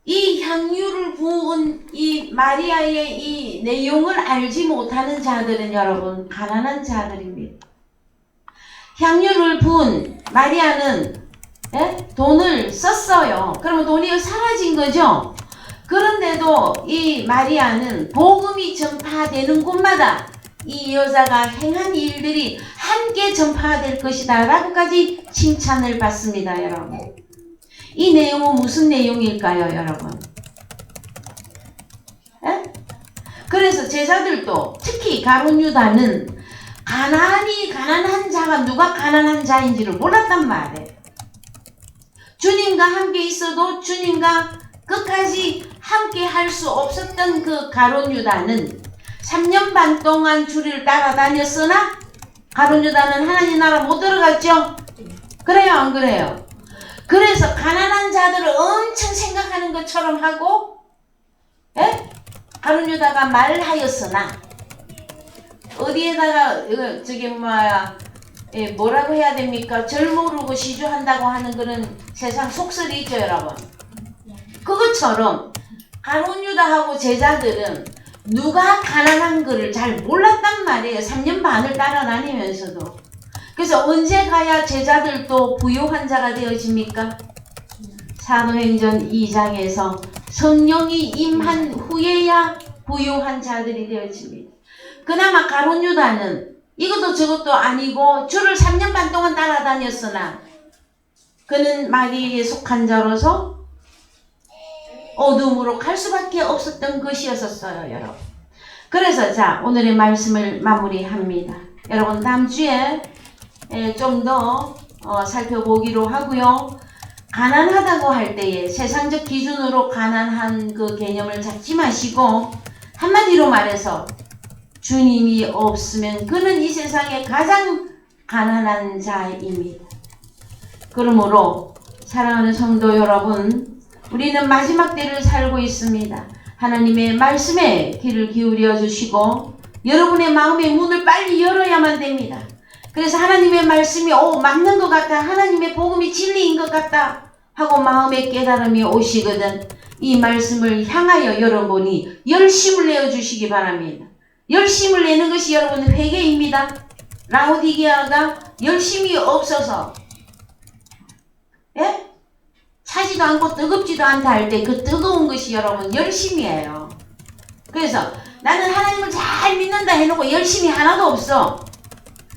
이 향유를 부은 이 마리아의 이 내용을 알지 못하는 자들은 여러분 가난한 자들입니다. 향유를 부은 마리아는 돈을 썼어요. 그러면 돈이 사라진 거죠. 그런데도 이 마리아는 복음이 전파되는 곳마다 이 여자가 행한 일들이 함께 전파될 것이다 라고까지 칭찬을 받습니다. 여러분, 이 내용은 무슨 내용일까요? 여러분, 그래서 제자들도 특히 가룟 유다는 가난한 자가 누가 가난한 자인지를 몰랐단 말이에요. 주님과 함께 있어도 주님과 끝까지 함께 할 수 없었던 그 가룟 유다는 3년 반 동안 주를 따라다녔으나 가룟 유다는 하나님 나라 못 들어갔죠? 그래요, 안 그래요? 그래서 가난한 자들을 엄청 생각하는 것처럼 하고 가룟 유다가 말하였으나 어디에다가 뭐라고 해야 됩니까? 절 모르고 시주한다고 하는 그런 세상 속설이 있죠, 여러분. 그것처럼 가룟 유다하고 제자들은 누가 가난한 거를 잘 몰랐단 말이에요. 3년 반을 따라다니면서도. 그래서 언제 가야 제자들도 부유한 자가 되어집니까? 사도행전 2장에서 성령이 임한 후에야 부유한 자들이 되어집니다. 그나마 가룟 유다는 이것도 저것도 아니고 주를 3년 반 동안 따라다녔으나 그는 마귀에게 속한 자로서 어둠으로 갈 수밖에 없었던 것이었어요, 여러분. 그래서 자, 오늘의 말씀을 마무리합니다. 여러분, 다음 주에 좀 더 살펴보기로 하고요. 가난하다고 할 때에 세상적 기준으로 가난한 그 개념을 잡지 마시고 한마디로 말해서 주님이 없으면 그는 이 세상에 가장 가난한 자입니다. 그러므로 사랑하는 성도 여러분, 우리는 마지막 때를 살고 있습니다. 하나님의 말씀에 귀를 기울여 주시고 여러분의 마음의 문을 빨리 열어야만 됩니다. 그래서 하나님의 말씀이 맞는 것 같다, 하나님의 복음이 진리인 것 같다 하고 마음의 깨달음이 오시거든 이 말씀을 향하여 여러분이 열심을 내어주시기 바랍니다. 열심을 내는 것이 여러분의 회개입니다. 라오디게아가 열심이 없어서 차지도 않고 뜨겁지도 않다 할 때 그 뜨거운 것이 여러분 열심이에요. 그래서 나는 하나님을 잘 믿는다 해놓고 열심이 하나도 없어.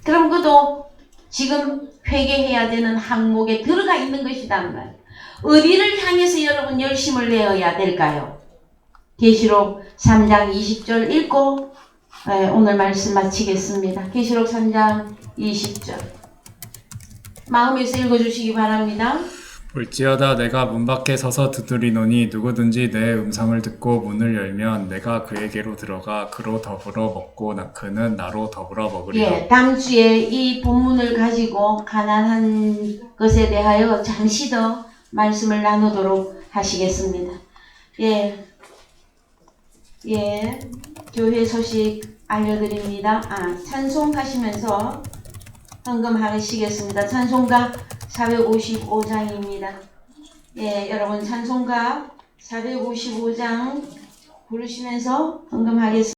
그럼 그도 지금 회개해야 되는 항목에 들어가 있는 것이단 말이에요. 어디를 향해서 여러분 열심을 내어야 될까요? 계시록 3장 20절 읽고 오늘 말씀 마치겠습니다. 계시록 3장 20절 마음에서 읽어주시기 바랍니다. 볼지어다 내가 문 밖에 서서 두드리노니 누구든지 내 음성을 듣고 문을 열면 내가 그에게로 들어가 그로 더불어 먹고 그는 나로 더불어 먹으리라. 다음 주에 이 본문을 가지고 가난한 것에 대하여 잠시 더 말씀을 나누도록 하시겠습니다. 교회 소식 알려드립니다. 찬송하시면서 헌금하시겠습니다. 찬송가 455장입니다. 여러분 찬송가 455장 부르시면서 헌금하겠습니다.